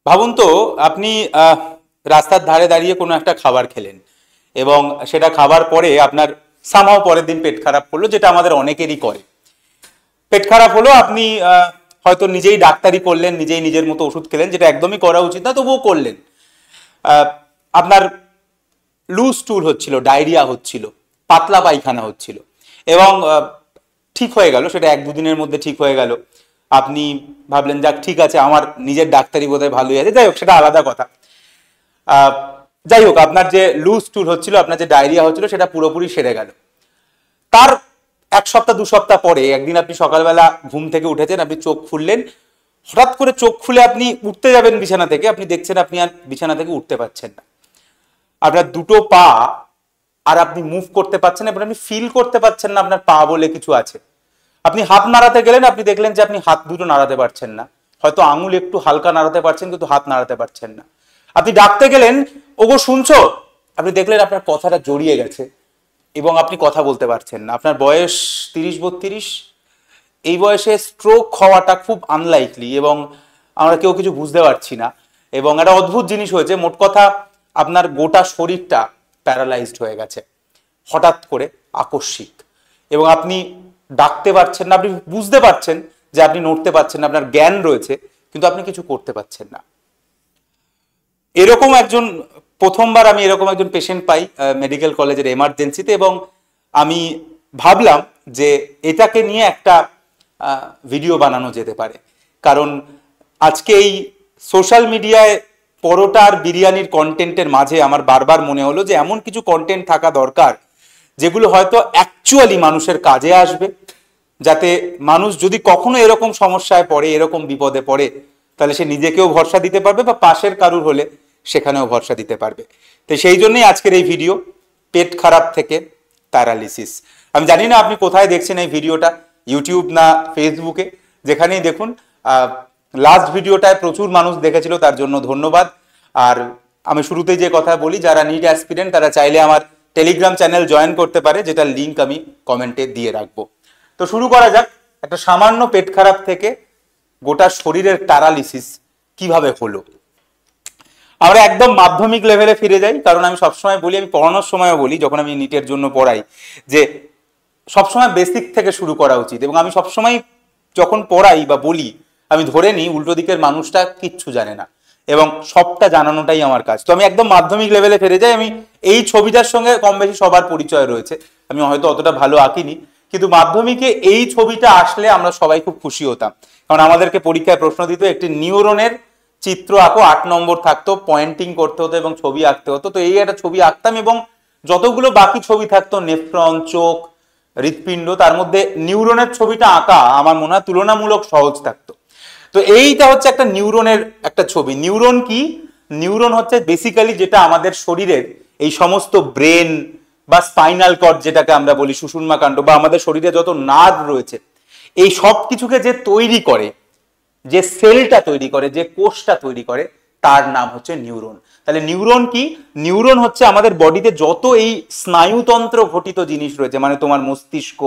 ভাবুন তো আপনি রাস্তার ধারে দাঁড়িয়ে কোনো একটা খাবার খেলেন এবং সেটা খাবার পরে আপনার সামহাও পরের দিন পেট খারাপ করলো, যেটা আমাদের অনেকেরই করে। পেট খারাপ হলো, আপনি হয়তো নিজেই ডাক্তারি করলেন, নিজেই নিজের মতো ওষুধ খেলেন, যেটা একদমই করা উচিত না, তবুও করলেন। আপনার লুজ স্টুল হচ্ছিল, ডায়রিয়া হচ্ছিল, পাতলা পায়খানা হচ্ছিল এবং ঠিক হয়ে গেল, সেটা 1-2 দিনের মধ্যে ঠিক হয়ে গেল। আপনি ভাবলেন যাক ঠিক আছে, আমার নিজের ডাক্তারি বোধহয় ভালোই আছে, যাই হোক সেটা আলাদা কথা। যাই হোক, আপনার যে লুজ স্টুল হচ্ছিল, আপনার যে ডায়রিয়া হচ্ছিল, সেটা পুরোপুরি সেরে গেল। তার 1 সপ্তাহ 2 সপ্তাহ পরে একদিন আপনি সকালবেলা ঘুম থেকে উঠেছেন, আপনি চোখ খুললেন, হঠাৎ করে চোখ খুলে আপনি উঠতে যাবেন বিছানা থেকে, আপনি দেখছেন আপনি আর বিছানা থেকে উঠতে পারছেন না। আপনার দুটো পা আর আপনি মুভ করতে পারছেন না, আপনি ফিল করতে পারছেন না আপনার পা বলে কিছু আছে। আপনি হাত নাড়াতে গেলেন, আপনি দেখলেন যে আপনি হাত দুটো নাড়াতে পারছেন না, হয়তো আঙুল একটু হালকা নাড়াতে পারছেন কিন্তু হাত নাড়াতে পারছেন না। আপনি ডাকতে গেলেন, ওগো শুনছো, আপনি দেখলেন আপনার কথাটা জড়িয়ে গেছে এবং আপনি কথা বলতে পারছেন না। আপনার বয়স 30-32, এই বয়সে স্ট্রোক হওয়াটা খুব আনলাইকলি এবং আমরা কেউ কিছু বুঝতে পারছি না। এবং একটা অদ্ভুত জিনিস হয়েছে, মোট কথা আপনার গোটা শরীরটা প্যারালাইজড হয়ে গেছে হঠাৎ করে, আকস্মিক। এবং আপনি ডাকতে পারছেন না, আপনি বুঝতে পারছেন যে আপনি নড়তে পারছেন না, আপনার জ্ঞান রয়েছে কিন্তু আপনি কিছু করতে পারছেন না। এরকম একজন প্রথমবার আমি এরকম একজন পেশেন্ট পাই মেডিকেল কলেজের এমার্জেন্সিতে, এবং আমি ভাবলাম যে এটাকে নিয়ে একটা ভিডিও বানানো যেতে পারে। কারণ আজকে এই সোশ্যাল মিডিয়ায় পরোটা আর বিরিয়ানির কন্টেন্টের মাঝে আমার বারবার মনে হলো যে এমন কিছু কন্টেন্ট থাকা দরকার যেগুলো হয়তো অ্যাকচুয়ালি মানুষের কাজে আসবে, যাতে মানুষ যদি কখনো এরকম সমস্যায় পড়ে, এরকম বিপদে পড়ে, তাহলে সে নিজেকেও ভরসা দিতে পারবে বা পাশের কারুর হলে সেখানেও ভরসা দিতে পারবে। তো সেই জন্যই আজকের এই ভিডিও, পেট খারাপ থেকে প্যারালিসিস। আমি জানি না আপনি কোথায় দেখছেন এই ভিডিওটা, ইউটিউব না ফেসবুকে, যেখানেই দেখুন। লাস্ট ভিডিওটায় প্রচুর মানুষ দেখেছিল, তার জন্য ধন্যবাদ। আর আমি শুরুতেই যে কথা বলি, যারা নিট অ্যাসপিরেন্ট তারা চাইলে আমার টেলিগ্রাম চ্যানেল জয়েন করতে পারে, যেটার লিঙ্ক আমি কমেন্টে দিয়ে রাখবো। তো শুরু করা যাক। একটা সামান্য পেট খারাপ থেকে গোটা শরীরের প্যারালিসিস কিভাবে হলো। আমরা একদম মাধ্যমিক লেভেলে ফিরে যাই, কারণ আমি সবসময় বলি, আমি পড়ানোর সময়ও বলি, যখন আমি নিটের জন্য পড়াই, যে সবসময় বেসিক থেকে শুরু করা উচিত। এবং আমি সবসময় যখন পড়াই বা বলি, আমি ধরে নিই উল্টো দিকের মানুষটা কিচ্ছু জানে না এবং সবটা জানানোটাই আমার কাজ। তো আমি একদম মাধ্যমিক লেভেলে ফিরে যাই। আমি এই ছবিটার সঙ্গে কম বেশি সবার পরিচয় রয়েছে, আমি হয়তো অতটা ভালো আঁকিনি, কিন্তু মাধ্যমিকে এই ছবিটা আসলে আমরা সবাই খুব খুশি হতাম। কারণ আমাদেরকে পরীক্ষায় প্রশ্ন দিত, একটি নিউরনের চিত্র আঁকো, 8 নম্বর থাকতো, পয়েন্টিং করতে হতো এবং ছবি আঁকতে হতো। তো এই একটা ছবি আঁকতাম এবং যতগুলো বাকি ছবি থাকতো, নেফ্রন, চোখ, হৃৎপিণ্ড, তার মধ্যে নিউরনের ছবিটা আঁকা আমার মনে হয় তুলনামূলক সহজ থাকতো। তো এইটা হচ্ছে একটা নিউরনের একটা ছবি। নিউরন কি? নিউরন হচ্ছে বেসিক্যালি যেটা আমাদের শরীরের এই সমস্ত ব্রেন বা স্পাইনাল কর্ড, যেটাকে আমরা বলি সুষুম্না কাণ্ড, বা আমাদের শরীরে যত নার্ভ রয়েছে, এই সব কিছুকে যে তৈরি করে, যে সেলটা তৈরি করে, যে কোষটা তৈরি করে, তার নাম হচ্ছে নিউরন। তাহলে নিউরন কি? নিউরন হচ্ছে আমাদের বডিতে যত এই স্নায়ুতন্ত্র ঘটিত জিনিস রয়েছে, মানে তোমার মস্তিষ্ক,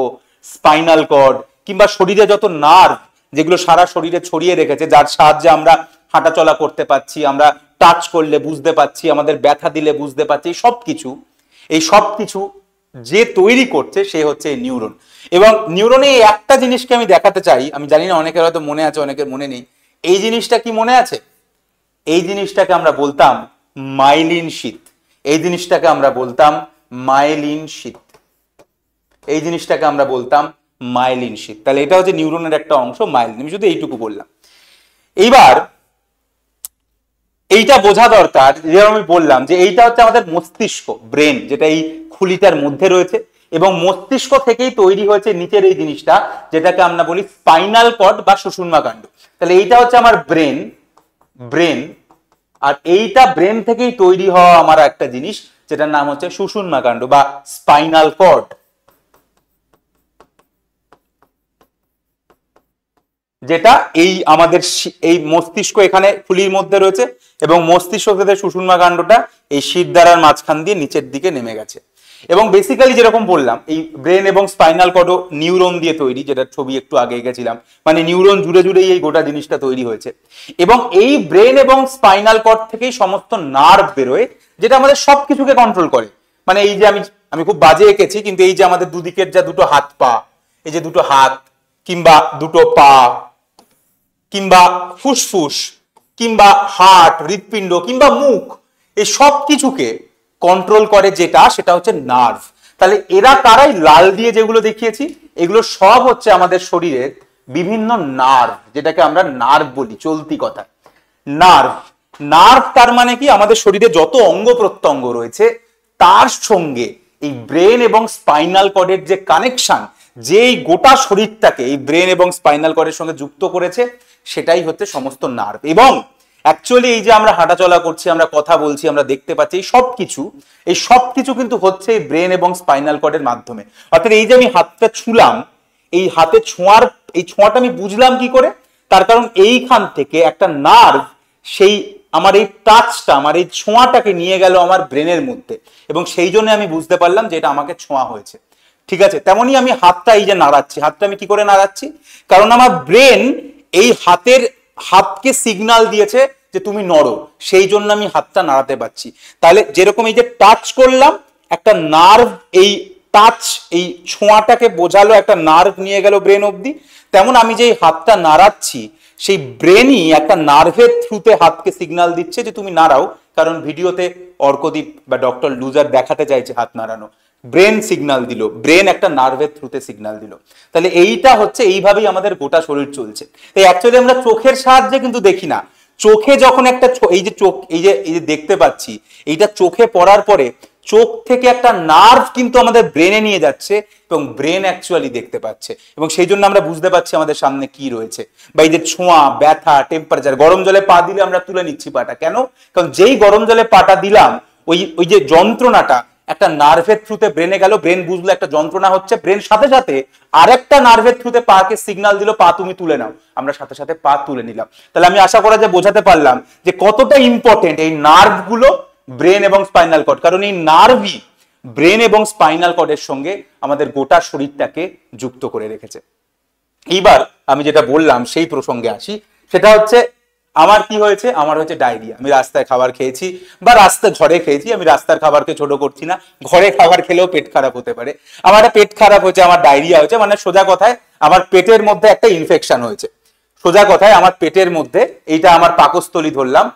স্পাইনাল কর্ড, কিংবা শরীরে যত নার্ভ যেগুলো সারা শরীরে ছড়িয়ে রেখেছে, যার সাহায্যে আমরা হাঁটাচলা করতে পারছি, আমরা টাচ করলে বুঝতে পারছি, আমাদের ব্যথা দিলে বুঝতে পারছি, এই সব কিছু যে তৈরি করছে সে হচ্ছে এই নিউরন। এবং নিউরনে এই একটা জিনিসকে আমি দেখাতে চাই, আমি জানি না অনেকের হয়তো মনে আছে, অনেকের মনে নেই। এই জিনিসটা কি মনে আছে? এই জিনিসটাকে আমরা বলতাম মাইলিন শীথ। এই জিনিসটাকে আমরা বলতাম মাইলিন শীথ। এই জিনিসটাকে আমরা বলতাম মাইলিন শীথ। তাহলে এটা হচ্ছে নিউরনের একটা অংশ, মাইলিন। আমি শুধু এইটুকু বললাম। এইবার এইটা বোঝা দরকার, যেরকম আমি বললাম যে এইটা হচ্ছে আমাদের মস্তিষ্ক, ব্রেন, যেটা এই খুলিটার মধ্যে রয়েছে, এবং মস্তিষ্ক থেকেই তৈরি হয়েছে নিচের এই জিনিসটা, যেটাকে আমরা বলি স্পাইনাল কর্ড বা সুষুম্না কাণ্ড। তাহলে এইটা হচ্ছে আমার ব্রেন, আর এইটা ব্রেন থেকেই তৈরি হওয়া আমার একটা জিনিস, যেটার নাম হচ্ছে সুষুম্না কাণ্ড বা স্পাইনাল কর্ড, যেটা এই আমাদের এই মস্তিষ্ক এখানে খুলির মধ্যে রয়েছে, এবং মস্তিষ্ক থেকে সুষুম্না কাণ্ডটা এই শিরদাঁড়ার মাঝখান দিয়ে নিচের দিকে নেমে গেছে। এবং বেসিক্যালি যেরকম বললাম এই ব্রেন এবং স্পাইনাল কর্ডও নিউরন দিয়ে তৈরি, যেটা ছবি একটু আগে এঁকেছিলাম, মানে নিউরন জুড়ে জুড়েই এই গোটা জিনিসটা তৈরি হয়েছে। এবং এই ব্রেন এবং স্পাইনাল কর্ড থেকেই সমস্ত নার্ভ বেরোয়, যেটা আমাদের সবকিছুকে কন্ট্রোল করে। মানে এই যে আমি খুব বাজে এঁকেছি, কিন্তু এই যে আমাদের দুদিকের যা দুটো হাত পা, এই যে দুটো হাত কিংবা দুটো পা কিংবা ফুসফুস কিংবা হার্ট, হৃৎপিণ্ড কিংবা মুখ, এই সব কিছুকে কন্ট্রোল করে যেটা, সেটা হচ্ছে নার্ভ। তাহলে এরা কারাই? লাল দিয়ে যেগুলো দেখিয়েছি এগুলো সব হচ্ছে আমাদের শরীরের বিভিন্ন নার্ভ, যেটাকে আমরা নার্ভ বলি চলতি কথা। নার্ভ নার্ভ তার মানে কি? আমাদের শরীরে যত অঙ্গ প্রত্যঙ্গ রয়েছে তার সঙ্গে এই ব্রেন এবং স্পাইনাল কর্ডের যে কানেকশন, যেই গোটা শরীরটাকে এই ব্রেন এবং স্পাইনাল কর্ডের সঙ্গে যুক্ত করেছে, সেটাই হচ্ছে সমস্ত নার্ভ। এবং অ্যাকচুয়ালি এই যে আমরা হাঁটাচলা করছি, আমরা কথা বলছি, আমরা দেখতে পাচ্ছি, এই সব কিছু কিন্তু হচ্ছে এই ব্রেন এবং স্পাইনাল কর্ডের মাধ্যমে। অর্থাৎ এই যে আমি হাতটা ছুঁলাম, এই হাতে এই ছোঁয়াটা আমি বুঝলাম কি করে? তার কারণ এইখান থেকে একটা নার্ভ সেই আমার এই টাচটা, আমার এই ছোঁয়াটাকে নিয়ে গেল আমার ব্রেনের মধ্যে, এবং সেই জন্য আমি বুঝতে পারলাম যে এটা আমাকে ছোঁয়া হয়েছে। ঠিক আছে, তেমনই আমি হাতটা এই যে নাড়াচ্ছি, হাতটা আমি কি করে নাড়াচ্ছি? কারণ আমার ব্রেন এই হাতকে সিগন্যাল দিয়েছে যে তুমি নড়ো, সেই জন্য আমি হাতটা নাড়াতে পারছি। তাহলে যেরকম এই যে টাচ করলাম, একটা নার্ভ এই টাচ, এই ছোঁয়াটাকে বোঝালো, একটা নার্ভ নিয়ে গেল ব্রেন অবধি, তেমন আমি যে হাতটা নাড়াচ্ছি, সেই ব্রেনই একটা নার্ভের থ্রুতে হাতকে সিগন্যাল দিচ্ছে যে তুমি নাড়াও। কারণ ভিডিওতে অর্কদীপ বা ডক্টর লুজার দেখাতে চাইছে হাত নাড়ানো, ব্রেন সিগন্যাল দিল, ব্রেন একটা নার্ভের থ্রুতে সিগন্যাল দিল। তাহলে এইটা হচ্ছে, এইভাবেই আমাদের গোটা শরীর চলছে। তাই অ্যাকচুয়ালি আমরা চোখের সাহায্যে কিন্তু দেখি না। চোখে যখন একটা এই যে চোখ, এই যে দেখতে পাচ্ছি, এইটা চোখে পড়ার পরে চোখ থেকে একটা নার্ভ কিন্তু আমাদের ব্রেনে নিয়ে যাচ্ছে, এবং ব্রেন অ্যাকচুয়ালি দেখতে পাচ্ছে, এবং সেই জন্য আমরা বুঝতে পারছি আমাদের সামনে কি রয়েছে। বা এই যে ছোঁয়া, ব্যথা, টেম্পারেচার, গরম জলে পা দিলে আমরা তুলে নিচ্ছি পাটা, কেন? কারণ যেই গরম জলে পাটা দিলাম, ওই যে যন্ত্রণাটা একটা নার্ভের থ্রুতে ব্রেনে গেল, ব্রেন বুঝলো একটা যন্ত্রণা হচ্ছে, ব্রেন সাথে সাথে আরেকটা নার্ভের থ্রুতে পাকে সিগন্যাল দিল, পা তুমি তুলে নাও, আমরা সাথে সাথে পা তুলে নিলাম। তাহলে আমি আশা করা যায় বোঝাতে পারলাম যে কতটা ইম্পর্টেন্ট এই নার্ভগুলো ব্রেন এবং স্পাইনাল কর্ড, কারণ এই নার্ভই ব্রেন এবং স্পাইনাল কর্ডের সঙ্গে আমাদের গোটা শরীরটাকে যুক্ত করে রেখেছে। এইবার আমি যেটা বললাম সেই প্রসঙ্গে আসি, সেটা হচ্ছে আমার কি হয়েছে? আমার হচ্ছে ডায়রিয়া। আমি রাস্তায় খাবার খেয়েছি বা ঘরে খেয়েছি, আমি রাস্তার খাবারকে ছোট করছি না, ঘরে খাবার খেলেও পেট খারাপ হতে পারে। আমার একটা পেট খারাপ হয়েছে, আমার ডায়রিয়া হয়েছে, মানে সোজা কথায় আমার পেটের মধ্যে একটা ইনফেকশন হয়েছে। সোজা কথায় আমার পেটের মধ্যে, এইটা আমার পাকস্থলী ধরলাম,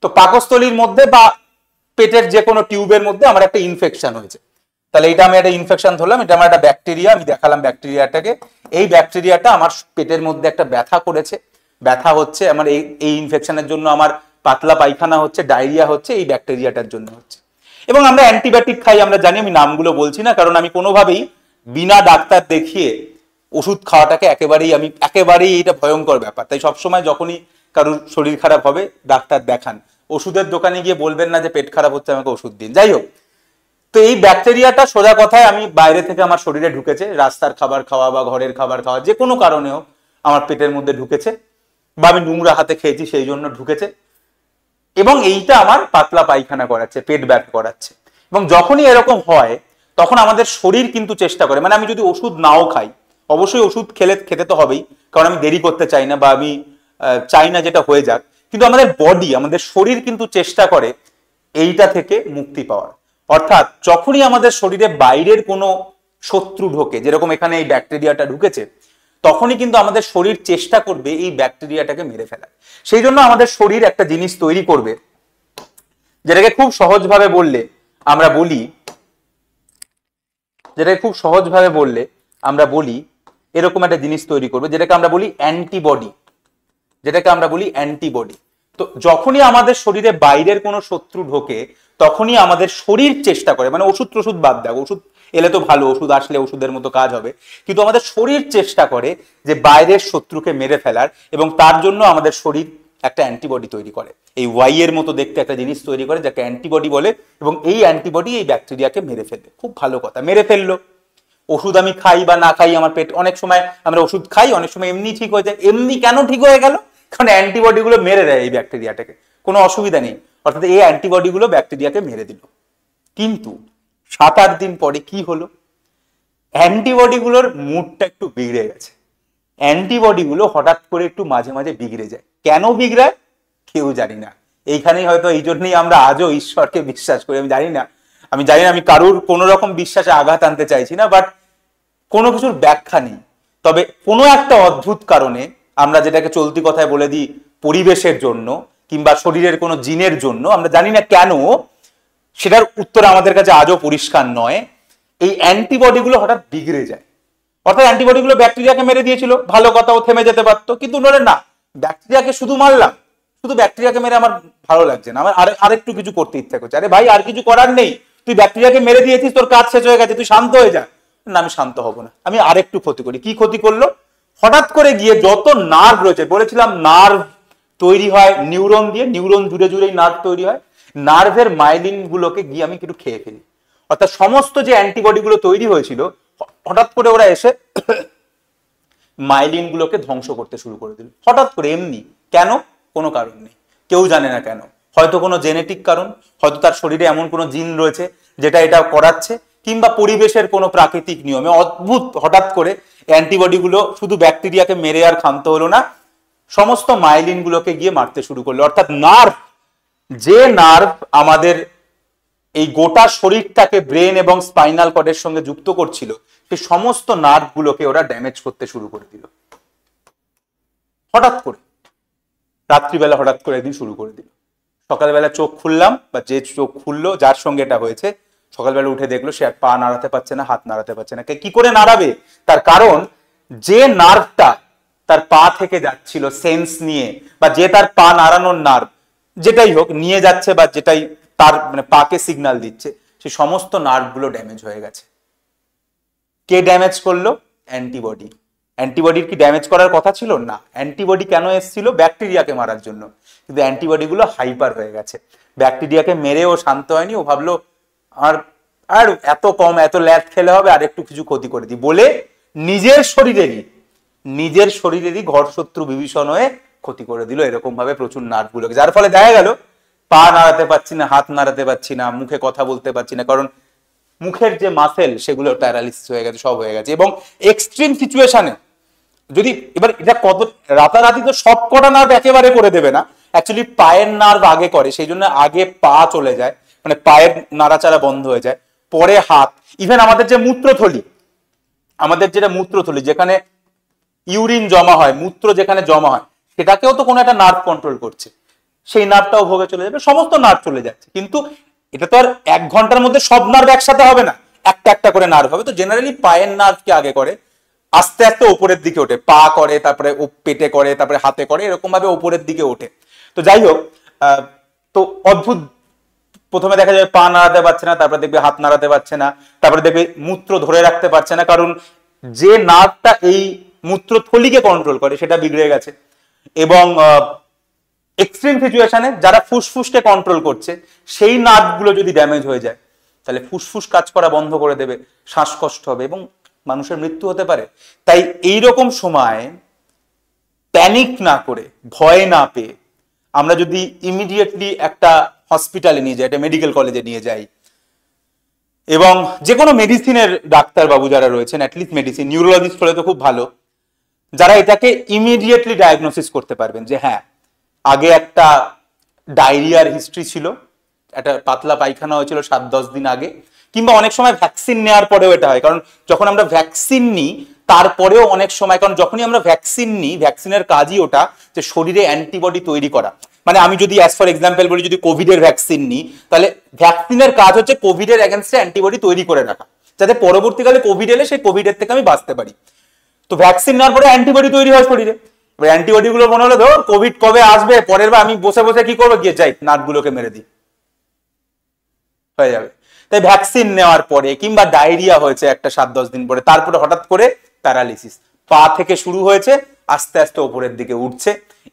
তো পাকস্থলীর মধ্যে বা পেটের যে কোনো টিউবের মধ্যে আমার একটা ইনফেকশন হয়েছে। তাহলে এটা আমি একটা ইনফেকশন ধরলাম, এটা আমার একটা ব্যাকটেরিয়া, আমি দেখালাম ব্যাকটেরিয়াটাকে। এই ব্যাকটেরিয়াটা আমার পেটের মধ্যে একটা ব্যথা করেছে, ব্যথা হচ্ছে আমার এই ইনফেকশনের জন্য, আমার পাতলা পায়খানা হচ্ছে, ডায়রিয়া হচ্ছে, এই ব্যাকটেরিয়াটার জন্য হচ্ছে। এবং আমরা অ্যান্টিবায়োটিক খাই, আমরা জানি, আমি নামগুলো বলছি না, কারণ আমি কোনোভাবেই বিনা ডাক্তার দেখিয়ে ওষুধ খাওয়াটাকে একেবারেই এটা ভয়ঙ্কর ব্যাপার। তাই সবসময় যখনই কারোর শরীর খারাপ হবে ডাক্তার দেখান, ওষুধের দোকানে গিয়ে বলবেন না যে পেট খারাপ হচ্ছে আমাকে ওষুধ দিন। যাই হোক, তো এই ব্যাকটেরিয়াটা সোজা কথায় আমি বাইরে থেকে আমার শরীরে ঢুকেছে, রাস্তার খাবার খাওয়া বা ঘরের খাবার খাওয়া, যে কোনো কারণেও আমার পেটের মধ্যে ঢুকেছে, বা আমি নোংরা হাতে খেয়েছি সেই জন্য ঢুকেছে, এবং এইটা আমার পাতলা পায়খানা করাচ্ছে, পেট ব্যথা করাচ্ছে। এবং যখনই এরকম হয় তখন আমাদের শরীর কিন্তু চেষ্টা করে, মানে আমি যদি ওষুধ নাও খাই, অবশ্যই ওষুধ খেতে তো হবেই, কারণ আমি দেরি করতে চাই না, বা আমি চাই না যেটা হয়ে যাক, কিন্তু আমাদের বডি, আমাদের শরীর কিন্তু চেষ্টা করে এইটা থেকে মুক্তি পাওয়ার। অর্থাৎ যখনই আমাদের শরীরে বাইরের কোনো শত্রু ঢোকে, যেরকম এখানে এই ব্যাকটেরিয়াটা ঢুকেছে, তখনই কিন্তু আমাদের শরীর চেষ্টা করবে এই ব্যাকটেরিয়াটাকে মেরে ফেলা। সেই জন্য আমাদের শরীর একটা জিনিস তৈরি করবে, যেটাকে খুব সহজভাবে বললে আমরা বলি, এরকম একটা জিনিস তৈরি করবে, যেটাকে আমরা বলি অ্যান্টিবডি। তো যখনই আমাদের শরীরে বাইরের কোনো শত্রু ঢোকে, তখনই আমাদের শরীর চেষ্টা করে, মানে ওষুধ বাদ দাও, ওষুধ এলে তো ভালো, ওষুধ আসলে ওষুধের মতো কাজ হবে, কিন্তু আমাদের শরীর চেষ্টা করে যে বাইরের শত্রুকে মেরে ফেলার, এবং তার জন্য আমাদের শরীর একটা অ্যান্টিবডি তৈরি করে, এই ওয়াই এর মতো দেখতে একটা জিনিস তৈরি করে, যাকে অ্যান্টিবডি বলে, এবং এই অ্যান্টিবডি এই ব্যাকটেরিয়াকে মেরে ফেলবে। খুব ভালো কথা, মেরে ফেললো। ওষুধ আমি খাই বা না খাই, আমার পেট, অনেক সময় আমরা ওষুধ খাই, অনেক সময় এমনি ঠিক হয়ে যায়। এমনি কেন ঠিক হয়ে গেল? কারণ অ্যান্টিবডি গুলো মেরে দেয় এই ব্যাকটেরিয়াটাকে, কোনো অসুবিধা নেই। অর্থাৎ এই অ্যান্টিবডি গুলো ব্যাকটেরিয়াকে মেরে দিল। কিন্তু 7-8 দিন পরে কি হলো, অ্যান্টিবডিগুলোর মুডটা একটু বিগড়ে গেছে। অ্যান্টিবডিগুলো হঠাৎ করে একটু মাঝে মাঝে বিগড়ে যায়। কেন বিগড়ায় কেউ জানি না। এইখানেই হয়তো এই জন্যই আমরা আজও ঈশ্বরকে বিশ্বাস করি। আমি জানি না আমি কারুর কোনো রকম বিশ্বাসে আঘাত আনতে চাইছি না, বাট কোনো কিছুর ব্যাখ্যা নেই। তবে কোনো একটা অদ্ভুত কারণে, আমরা যেটাকে চলতি কথায় বলে দিই পরিবেশের জন্য কিংবা শরীরের কোনো জিনের জন্য, আমরা জানি না কেন, সেটার উত্তর আমাদের কাছে আজও পরিষ্কার নয়, এই অ্যান্টিবডিগুলো হঠাৎ বিগড়ে যায়। অর্থাৎ অ্যান্টিবডিগুলো ব্যাকটেরিয়াকে মেরে দিয়েছিল, ভালো কথাও থেমে যেতে পারতো, কিন্তু ওনারা না, ব্যাকটেরিয়াকে শুধু মারলাম, শুধু ব্যাকটেরিয়াকে মেরে আমার ভালো লাগছে না, আমার আরেকটু কিছু করতে ইচ্ছা করছে। আরে ভাই, আর কিছু করার নেই, তুই ব্যাকটেরিয়াকে মেরে দিয়েছিস, তোর কাজ শেষ হয়ে গেছে, তুই শান্ত হয়ে যা। না, আমি শান্ত হব না, আমি আরেকটু ক্ষতি করি। কি ক্ষতি করলো? হঠাৎ করে গিয়ে যত নার্ভ রয়েছে, বলেছিলাম নার্ভ তৈরি হয় নিউরন দিয়ে, নিউরন জুড়ে জুড়েই নার্ভ তৈরি হয়, নার্ভের মাইলিন গুলোকে গিয়ে আমি একটু খেয়ে ফেলি। অর্থাৎ সমস্ত যে অ্যান্টিবডি গুলো তৈরি হয়েছিল, হঠাৎ করে ওরা এসে মাইলিন গুলোকে ধ্বংস করতে শুরু করে দিল, হঠাৎ করে, এমনি। কেন? কোনো কারণ নেই, কেউ জানে না কেন। হয়তো কোনো জেনেটিক কারণ, হয়তো তার শরীরে এমন কোনো জিন রয়েছে যেটা এটা করাচ্ছে, কিংবা পরিবেশের কোনো প্রাকৃতিক নিয়মে অদ্ভুত হঠাৎ করে অ্যান্টিবডি গুলো শুধু ব্যাকটেরিয়াকে মেরে আর ক্ষান্ত হলো না, সমস্ত মাইলিন গুলোকে গিয়ে মারতে শুরু করলো। অর্থাৎ নার্ভ, যে নার্ভ আমাদের এই গোটা শরীরটাকে ব্রেন এবং স্পাইনাল কর্ডের সঙ্গে যুক্ত করছিল, সেই সমস্ত নার্ভ গুলোকে ওরা ড্যামেজ করতে শুরু করে দিল হঠাৎ করে। রাত্রিবেলা হঠাৎ করে একদিন শুরু করে দিল। সকালবেলা চোখ খুললাম, বা যে চোখ খুললো, যার সঙ্গে এটা হয়েছে, সকালবেলা উঠে দেখলো সে আর পা নাড়াতে পারছে না, হাত নাড়াতে পারছে না। কি করে নাড়াবে? তার কারণ, যে নার্ভটা তার পা থেকে যাচ্ছিল সেন্স নিয়ে, বা যে তার পা নাড়ানোর নার্ভ, যেটাই হোক নিয়ে যাচ্ছে, বা যেটাই তার মানে পাকে সিগন্যাল দিচ্ছে, সেই সমস্ত নার্ভ গুলো ড্যামেজ হয়ে গেছে। কে ড্যামেজ করলো? অ্যান্টিবডি। অ্যান্টিবডির কি ড্যামেজ করার কথা ছিল? না। অ্যান্টিবডি কেন এসেছিল? ব্যাকটেরিয়াকে মারার জন্য। কিন্তু অ্যান্টিবডি গুলো হাইপার হয়ে গেছে, ব্যাকটেরিয়াকে মেরে ও শান্ত হয়নি। ও ভাবলো আর আর এত কম, এত ল্যাদ খেলে হবে, আর একটু কিছু ক্ষতি করে দিই বলে নিজের শরীরেরই ঘর শত্রু বিভীষণ হয়ে ক্ষতি করে দিল এরকম ভাবে প্রচুর নার্ভ গুলোকে। যার ফলে দেখা গেল পা নাড়াতে পারছি না, হাত নাড়াতে পারছি না, মুখে কথা বলতে পারছি না, কারণ মুখের যে মাসেল সেগুলো প্যারালিসিস হয়ে গেছে, সব হয়ে গেছে। এবং এক্সট্রিম সিচুয়েশনে যদি, এবার এটা কত রাতারাতি তো সব কটা নার্ভ একেবারে করে দেবে না, অ্যাকচুয়ালি পায়ের নার্ভ আগে করে, সেই জন্য আগে পা চলে যায়, মানে পায়ের নাড়াচাড়া বন্ধ হয়ে যায়, পরে হাত। ইভেন আমাদের যে মূত্রথলি, আমাদের যেটা মূত্রথলি, যেখানে ইউরিন জমা হয়, মূত্র যেখানে জমা হয়, সেটাকেও তো কোনো একটা নার্ভ কন্ট্রোল করছে, সেই নার্ভটাও ভোগে চলে যাবে, সমস্ত নার্ভ চলে যাচ্ছে। কিন্তু এটা তো আর 1 ঘন্টার মধ্যে সব নার্ভ একসাথে হবে না, একটা একটা করে নার্ভ হবে। তো জেনারেলি পায়ের নার্ভকে আগে করে, আস্তে আস্তে ওপরের দিকে ওঠে, পা করে, তারপরে পেটে করে, তারপরে হাতে করে, এরকম ভাবে ওপরের দিকে ওঠে। তো যাই হোক, তো অদ্ভুত, প্রথমে দেখা যাবে পা নাড়াতে পারছে না, তারপরে দেখবে হাত নাড়াতে পারছে না, তারপরে দেখবে মূত্র ধরে রাখতে পারছে না, কারণ যে নার্ভটা এই মূত্রথলিকে কন্ট্রোল করে সেটা বিগড়ে গেছে। এবং এক্সট্রিম সিচুয়েশনে যারা ফুসফুসকে কন্ট্রোল করছে, সেই নার্ভগুলো যদি ড্যামেজ হয়ে যায়, তাহলে ফুসফুস কাজ করা বন্ধ করে দেবে, শ্বাসকষ্ট হবে এবং মানুষের মৃত্যু হতে পারে। তাই এইরকম সময় প্যানিক না করে, ভয় না পেয়ে, আমরা যদি ইমিডিয়েটলি একটা হসপিটালে নিয়ে যাই, একটা মেডিকেল কলেজে নিয়ে যাই, এবং যে কোনো মেডিসিনের ডাক্তারবাবু যারা রয়েছেন, অ্যাটলিস্ট মেডিসিন, নিউরোলজিস্ট হলে তো খুব ভালো, যারা এটাকে ইমিডিয়েটলি ডায়াগনোসিস করতে পারবেন যে হ্যাঁ, আগে একটা ডায়রিয়ার হিস্ট্রি ছিল, একটা পাতলা পায়খানা হয়েছিল 7-10 দিন আগে, কিংবা অনেক সময় ভ্যাকসিন নেওয়ার পরেও এটা হয়। কারণ যখন আমরা ভ্যাকসিন নিই তারপরেও অনেক সময়, কারণ যখনই আমরা ভ্যাকসিন নিই, ভ্যাকসিনের কাজই ওটা যে শরীরে অ্যান্টিবডি তৈরি করা। মানে আমি যদি অ্যাজ ফর এক্সাম্পল বলি, যদি কোভিডের ভ্যাকসিন নিই, তাহলে ভ্যাকসিনের কাজ হচ্ছে কোভিডের এগেনস্টে অ্যান্টিবডি তৈরি করে রাখা, যাতে পরবর্তীকালে কোভিড এলে সেই কোভিডের থেকে আমি বাঁচতে পারি। তো ভ্যাকসিন নেওয়ার পরে অ্যান্টিবডি তৈরি হয় শরীরে। এবার অ্যান্টিবডি গুলো মনে হলো, ধর কোভিড কবে আসবে, পরের বার আমি বসে বসে কি করবো, গিয়ে যাই নার্ভগুলোকে মেরে দিই, হয়ে যাবে। তাই ভ্যাকসিন নেওয়ার পরে, কিংবা ডায়রিয়া হয়েছে একটা 7-10 দিন পরে, তারপরে হঠাৎ করে প্যারালিসিস, পা থেকে শুরু হয়েছে, আস্তে আস্তে ওপরের দিকে উঠছে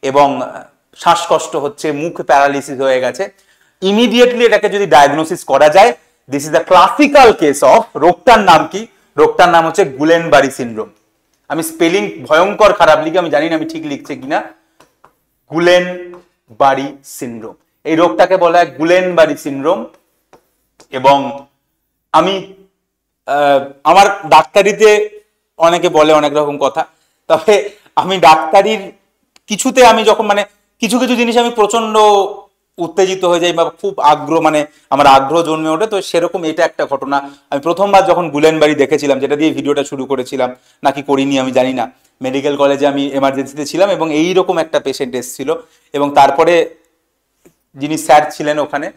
এবং শ্বাসকষ্ট হচ্ছে, মুখ প্যারালিসিস হয়ে গেছে। ইমিডিয়েটলি এটাকে যদি ডায়াগনোসিস করা যায়, this is the classical case of, রোগটার নাম কি? রোগটার নাম হচ্ছে গুলেনবারি সিনড্রোম। আমি স্পেলিং ভয়ঙ্কর খারাপ লিখি, আমি জানি না আমি ঠিক লিখছি কিনা। গুলেনবারি সিনড্রোম, এই রোগটাকে বলা হয় গুলেনবারি সিনড্রোম। এবং আমি আমার ডাক্তারিতে অনেকে বলে অনেক রকম কথা, তবে আমি ডাক্তারির কিছুতে আমি যখন মানে কিছু কিছু জিনিস আমি প্রচন্ড উত্তেজিত হয়ে যাই বা খুব আগ্রহ মানে আমার আগ্রহ জন্মে ওঠে, তো সেরকম এটা একটা ঘটনা। আমি প্রথমবার যখন গুলেনবাড়ি দেখেছিলাম, যেটা দিয়ে ভিডিওটা শুরু করেছিলাম নাকি করিনি আমি জানি না, মেডিকেল কলেজে আমি এমার্জেন্সিতে ছিলাম এবং এইরকম একটা পেশেন্ট এসেছিল এবং তারপরে যিনি স্যার ছিলেন ওখানে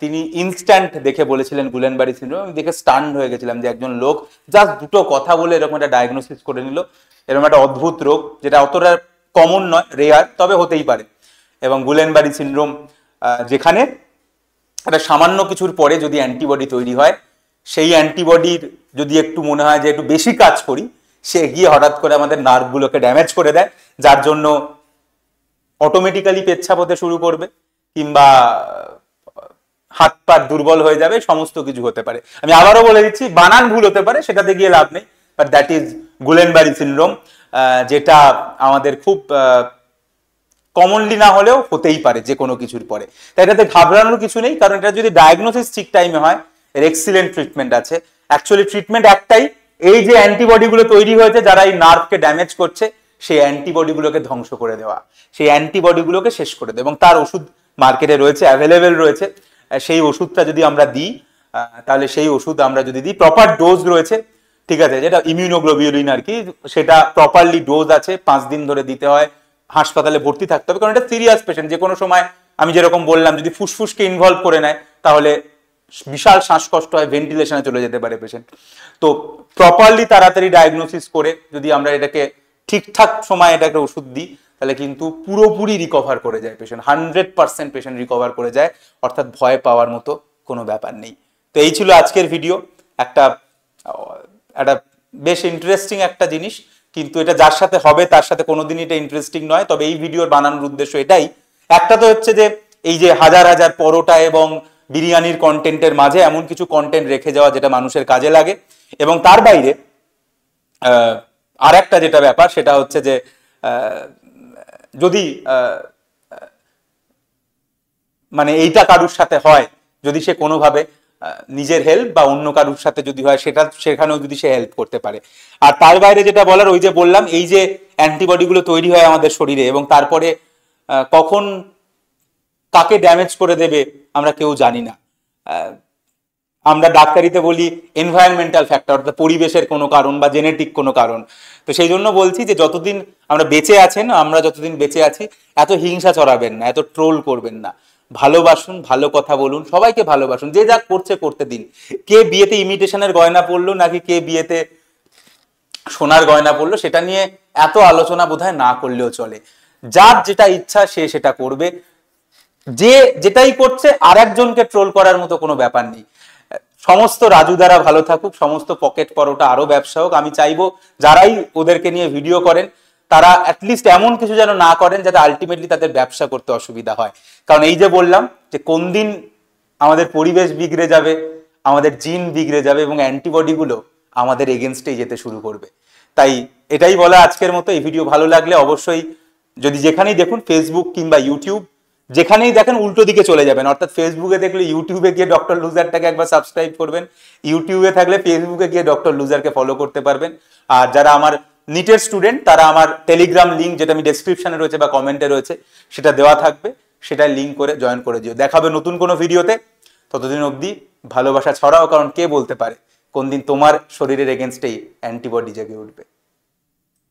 তিনি ইনস্ট্যান্ট দেখে বলেছিলেন গুলেনবাড়ি সিনড্রোম। আমি দেখে স্টান্ড হয়ে গেছিলাম যে একজন লোক জাস্ট দুটো কথা বলে এরকম একটা ডায়াগনোসিস করে নিল, এরকম একটা অদ্ভুত রোগ যেটা অতটা কমন নয়, রেয়ার, তবে হতেই পারে। এবং গুলেনবাড়ি সিনড্রোম যেখানে একটা সামান্য কিছুর পরে যদি অ্যান্টিবডি তৈরি হয়, সেই অ্যান্টিবডির যদি একটু মনে হয় যে একটু বেশি কাজ করি, সে গিয়ে হঠাৎ করে আমাদের নার্ভগুলোকে ড্যামেজ করে দেয়, যার জন্য অটোমেটিক্যালি পেচ্ছাপ হতে শুরু করবে কিংবা হাত পা দুর্বল হয়ে যাবে, সমস্ত কিছু হতে পারে। আমি আবারও বলে দিচ্ছি, বানান ভুল হতে পারে, সেটাতে গিয়ে লাভ নেই, বাট দ্যাট ইজ গুলেনবাড়ি সিনড্রোম, যেটা আমাদের খুব কমনলি না হলেও হতেই পারে যে কোনো কিছুর পরে। তাই এটাতে ঘাবড়ানোর কিছু নেই, কারণ এটা যদি ডায়াগনোসিস ঠিক টাইমে হয়, এর এক্সিলেন্ট ট্রিটমেন্ট আছে। অ্যাকচুয়ালি ট্রিটমেন্ট একটাই, এই যে অ্যান্টিবডিগুলো তৈরি হয়েছে যারা এই নার্ভকে ড্যামেজ করছে, সেই অ্যান্টিবডিগুলোকে ধ্বংস করে দেওয়া, সেই অ্যান্টিবডিগুলোকে শেষ করে দেওয়া, এবং তার ওষুধ মার্কেটে রয়েছে, অ্যাভেলেবেল রয়েছে। সেই ওষুধটা যদি আমরা দিই, তাহলে সেই ওষুধ আমরা যদি দিই, প্রপার ডোজ রয়েছে, ঠিক আছে, যেটা ইমিউনোগ্লোবিউলিন আর কি, সেটা প্রপারলি ডোজ আছে, 5 দিন ধরে দিতে হয়, হাসপাতালে ভর্তি থাকতে হবে, কারণ এটা সিরিয়াস পেশেন্ট। যে কোনো সময় আমি যেরকম বললাম, যদি ফুসফুসকে ইনভলভ করে নেয় তাহলে বিশাল শ্বাসকষ্ট হয়, ভেন্টিলেশনে চলে যেতে পারে পেশেন্ট। তো প্রপারলি তাড়াতাড়ি ডায়াগনোসিস করে যদি আমরা এটাকে ঠিকঠাক সময় এটাকে ওষুধ দিই, তাহলে কিন্তু পুরোপুরি রিকভার করে যায় পেশেন্ট, 100% পেশেন্ট রিকভার করে যায়, অর্থাৎ ভয় পাওয়ার মতো কোনো ব্যাপার নেই। তো এই ছিল আজকের ভিডিও, একটা বেশ ইন্টারেস্টিং একটা জিনিস, কিন্তু এটা যার সাথে হবে তার সাথে কোনোদিনই এটা ইন্টারেস্টিং নয়। তবে এই ভিডিওর বানানোর উদ্দেশ্য এটাই, একটা তো হচ্ছে যে এই যে হাজার হাজার পরোটা এবং বিরিয়ানির কন্টেন্টের মাঝে এমন কিছু কন্টেন্ট রেখে যাওয়া যেটা মানুষের কাজে লাগে, এবং তার বাইরে আর একটা যেটা ব্যাপার সেটা হচ্ছে যে যদি মানে এইটা কারুর সাথে হয়, যদি সে কোনোভাবে নিজের হেল্প বা অন্য কারুর সাথে যদি হয়, সেটা সেখানেও যদি সে হেল্প করতে পারে। আর তার বাইরে যেটা বলার, ওই যে বললাম, এই যে অ্যান্টিবডিগুলো তৈরি হয় আমাদের শরীরে এবং তারপরে কখন কাকে ড্যামেজ করে দেবে আমরা কেউ জানি না। আমরা ডাক্তারিতে বলি এনভায়রনমেন্টাল ফ্যাক্টর, অর্থাৎ পরিবেশের কোনো কারণ বা জেনেটিক কোনো কারণ। তো সেই জন্য বলছি যে যতদিন আমরা বেঁচে আছেন, আমরা যতদিন বেঁচে আছি, এত হিংসা ছড়াবেন না, এত ট্রোল করবেন না, ভালোবাসুন, ভালো কথা বলুন, সবাইকে ভালোবাসুন, যে যা করছে করতে দিন। কে বিয়েতে ইমিটেশনের গয়না পরলো নাকি কে বিয়েতে সোনার গয়না পরলো, সেটা নিয়ে এত আলোচনা বোধহয় না করলেও চলে। যার যেটা ইচ্ছা সে সেটা করবে, যে যেটাই করছে আর একজনকে ট্রোল করার মতো কোনো ব্যাপার নেই। সমস্ত রাজু দ্বারা ভালো থাকুক, সমস্ত পকেট পরোটা আরো ব্যবসা হোক। আমি চাইবো যারাই ওদেরকে নিয়ে ভিডিও করেন তারা অ্যাটলিস্ট এমন কিছু যেন না করেন যাতে আলটিমেটলি তাদের ব্যবসা করতে অসুবিধা হয়। কারণ এই যে বললাম যে কোন দিন আমাদের পরিবেশ বিগড়ে যাবে, আমাদের জিন বিগড়ে যাবে এবং অ্যান্টিবডিগুলো আমাদের এগেনস্টেই যেতে শুরু করবে। তাই এটাই বলা আজকের মতো। এই ভিডিও ভালো লাগলে অবশ্যই, যদি যেখানেই দেখুন, ফেসবুক কিংবা ইউটিউব, যেখানেই দেখেন উল্টো দিকে চলে যাবেন, অর্থাৎ ফেসবুকে দেখলে ইউটিউবে গিয়ে ডক্টর লুজারটাকে একবার সাবস্ক্রাইব করবেন, ইউটিউবে থাকলে ফেসবুকে গিয়ে ডক্টর লুজারকে ফলো করতে পারবেন। আর যারা আমার নিটের স্টুডেন্ট তারা আমার টেলিগ্রাম লিঙ্ক, যেটা আমি ডেসক্রিপশনে রয়েছে বা কমেন্টে রয়েছে, সেটা দেওয়া থাকবে, সেটা লিঙ্ক করে জয়েন করে দিও। দেখাবে নতুন কোনো ভিডিওতে, ততদিন অবধি ভালোবাসা ছড়াও, কারণ কে বলতে পারে কোন দিন তোমার শরীরের এগেনস্টেই অ্যান্টিবডি জেগে উঠবে।